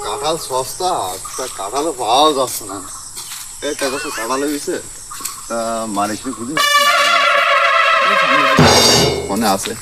কাঁঠাল সস্তা, কাঁঠালও পাওয়া যাচ্ছে না। এই টাকা তো কাঁঠাল হয়েছে, তা মালিককে খুঁজে মনে আছে।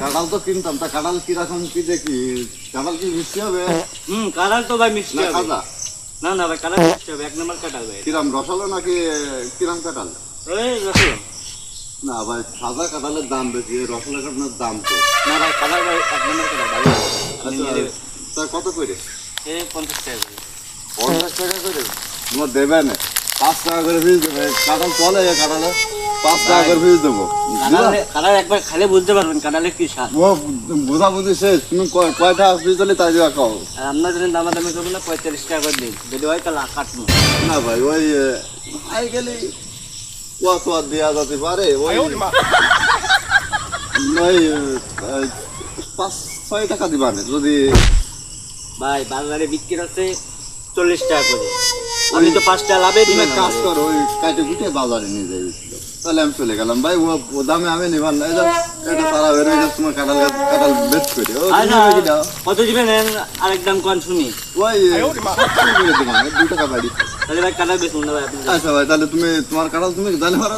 কাঁঠাল তো কিনতাম, তা কাঁঠাল কিরকম কি দেখি? কাঁঠাল কি মিষ্টি হবে? কাঁঠাল তো ভাই মিষ্টি হবে। খাজা না না ভাই, কাঁঠাল মিষ্টি হবে, এক নম্বর কাঁঠাল ভাই। কিরম রসালো নাকি কিরম কাঁঠাল? ওই রসুন। না ভাই, খাজা কাঁঠালের দাম বেশি, রসালো কাঁঠালের দাম তো। না ভাই, কাঁঠাল ভাই এক নম্বর কাঁঠাল ভাই। তা কত করে? এই 50 টাকা করে। 50 টাকা করে তোমার দেবে না? 5 টাকা করে ফিস দেবে। কাঁঠাল চলে কাঁঠালে 5 টাকা করে ফিস দেবো। কাঁঠাল একবার খালে বুঝতে পারবেন কাঁঠালের কি স্বাদ। ও বোঝাবুঝি শেষ। তুমি কয়টা ফিস দিলে তাই দেওয়া খাও। আর আপনার জন্য দামাদামি করবেন না, 45 টাকা করে দিন। যদি হয় তাহলে কাটবো না ভাই, ওই আই গেলে কত দেওয়া যেতে পারে? ওই 5-6 টাকা দিবা না যদি। ভাই বাজারে বিক্রি আছে 40 টাকা করে, আমি তো 5 টাকা লাভে দিবেন। কাজ করো, ওই কাটে কুটে বাজারে নিয়ে যাইছিল, তাহলে আমি চলে গেলাম। ভাই ও দামে আমি নিবার না। এটা তারা বের হয়ে গেছে, তোমার কাঁঠাল বেচ করে কত দিবেন আরেক দাম কোন শুনি। ওই 2 টাকা বাড়ি। তাহলে ভাই কাঁঠাল বেচুন না ভাই আপনি। আচ্ছা ভাই, তাহলে তুমি তোমার কাঁঠাল তুমি জানে পারো।